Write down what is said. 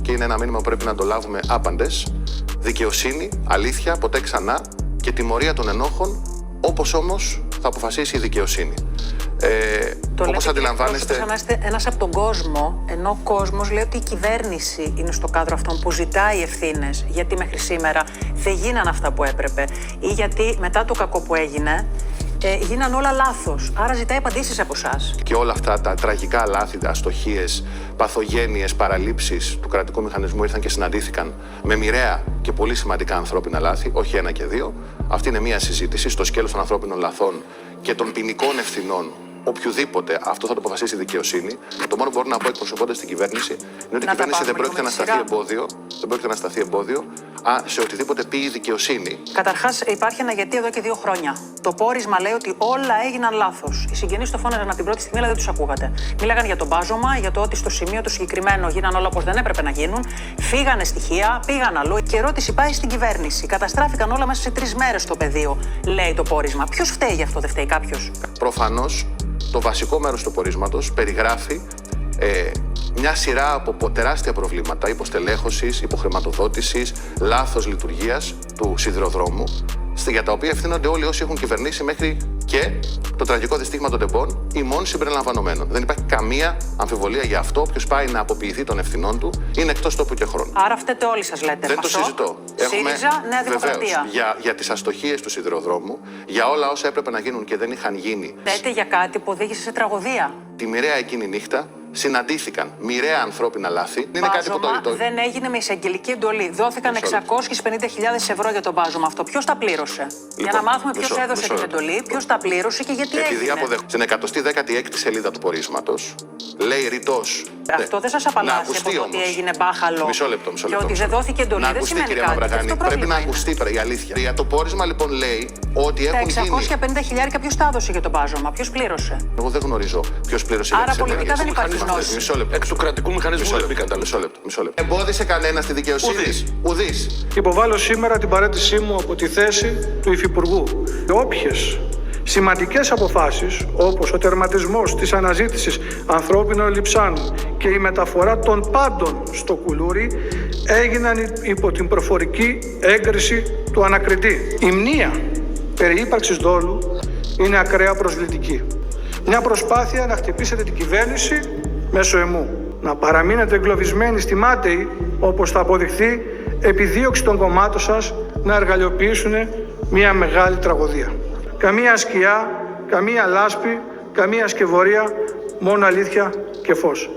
και είναι ένα μήνυμα που πρέπει να το λάβουμε άπαντες. Δικαιοσύνη, αλήθεια, ποτέ ξανά και τιμωρία των ενόχων, όπως όμως θα αποφασίσει η δικαιοσύνη. Όπως αντιλαμβάνεστε. Σαν να είστε ένας από τον κόσμο, ενώ ο κόσμος λέει ότι η κυβέρνηση είναι στο κάδρο αυτών που ζητάει ευθύνες, γιατί μέχρι σήμερα δεν γίνανε αυτά που έπρεπε, ή γιατί μετά το κακό που έγινε, γίναν όλα λάθος. Άρα ζητάει απαντήσεις από εσάς. Και όλα αυτά τα τραγικά λάθη, αστοχίες, παθογένειες, παραλήψεις του κρατικού μηχανισμού ήρθαν και συναντήθηκαν με μοιραία και πολύ σημαντικά ανθρώπινα λάθη, όχι ένα και δύο. Αυτή είναι μια συζήτηση στο σκέλος των ανθρώπινων λαθών και των ποινικών ευθυνών. Οποιουδήποτε, αυτό θα το αποφασίσει η δικαιοσύνη. Το μόνο που μπορώ να πω εκπροσωπώντας την κυβέρνηση είναι ότι η κυβέρνηση δεν πρόκειται να σταθεί εμπόδιο σε οτιδήποτε πει η δικαιοσύνη. Καταρχάς, υπάρχει ένα γιατί εδώ και 2 χρόνια. Το πόρισμα λέει ότι όλα έγιναν λάθος. Οι συγγενείς το φώναζαν από την πρώτη στιγμή, αλλά δεν τους ακούγατε. Μίλαγαν για το μπάζωμα, για το ότι στο σημείο το συγκεκριμένο γίναν όλα όπως δεν έπρεπε να γίνουν. Φύγανε στοιχεία, πήγαν αλλού. Και η ερώτηση πάει στην κυβέρνηση. Καταστράφηκαν όλα μέσα σε 3 μέρες στο πεδίο, λέει το πόρισμα. Ποιος φταίει γι' αυτό, δεν φταίει κάποιος? Προφανώς. Το βασικό μέρος του πορίσματος περιγράφει μια σειρά από τεράστια προβλήματα υποστελέχωσης, υποχρηματοδότησης, λάθος λειτουργίας του σιδηροδρόμου, για τα οποία ευθύνονται όλοι όσοι έχουν κυβερνήσει μέχρι και το τραγικό δυστύχημα των τεμπών, ημών συμπεριλαμβανομένων. Δεν υπάρχει καμία αμφιβολία για αυτό. Όποιος πάει να αποποιηθεί των ευθυνών του είναι εκτός τόπου και χρόνου. Άρα φταίτε όλοι σας, λέτε. Δεν το συζητώ. ΣΥΡΙΖΑ, Νέα Δημοκρατία. Για τις αστοχίες του σιδηροδρόμου, για όλα όσα έπρεπε να γίνουν και δεν είχαν γίνει. Λέτε για κάτι που οδήγησε σε τραγωδία. Τη μοιραία εκείνη νύχτα συναντήθηκαν μοιραία ανθρώπινα λάθη. Είναι κάτι που δεν έγινε με εισαγγελική εντολή. Δόθηκαν 650.000 ευρώ για τον μπάζωμα αυτό. Ποιος τα πλήρωσε? Για να μάθουμε ποιος έδωσε την εντολή, ποιος τα πλήρωσε και γιατί έγινε. Στην 116η σελίδα του πορίσματος λέει ρητός. Αυτό δεν σας απαλλάσσει από το ότι έγινε μπάχαλο. Μισό λεπτό. Και ότι δεν δόθηκε εντολή δεν σημαίνει κάτι. Πρέπει να ακουστεί η αλήθεια. Για το πόρισμα λοιπόν λέει ότι έχουν γίνει. Τα 650.000 ποιος τα έδωσε για τον μπάζωμα, ποιος πλήρωσε? Εγώ δεν γνωρίζω ποιος πλήρωσε. Άρα πολιτικά δεν υπάρχει γνώση. Εκ του κρατικού μηχανισμού δεν μπήκαν τα λεφτά. Μισό λεπτό. Εμπόδισε κανένα στη δικαιοσύνη? Ουδής. Υποβάλλω σήμερα την παραίτησή μου από τη θέση του Υφυπουργού. Όποιες σημαντικές αποφάσεις, όπως ο τερματισμός της αναζήτησης ανθρώπινων λειψάνων και η μεταφορά των πάντων στο κουλούρι, έγιναν υπό την προφορική έγκριση του ανακριτή. Η μνήα περί ύπαρξης δόλου είναι ακραία προσβλητική. Μια προσπάθεια να χτυπήσετε την κυβέρνηση μέσω εμού. Να παραμείνετε εγκλωβισμένοι στη μάταιη, όπως θα αποδειχθεί, επιδίωξη των κομμάτων σας να εργαλειοποιήσουν μια μεγάλη τραγωδία. Καμία σκιά, καμία λάσπη, καμία σκευωρία, μόνο αλήθεια και φως.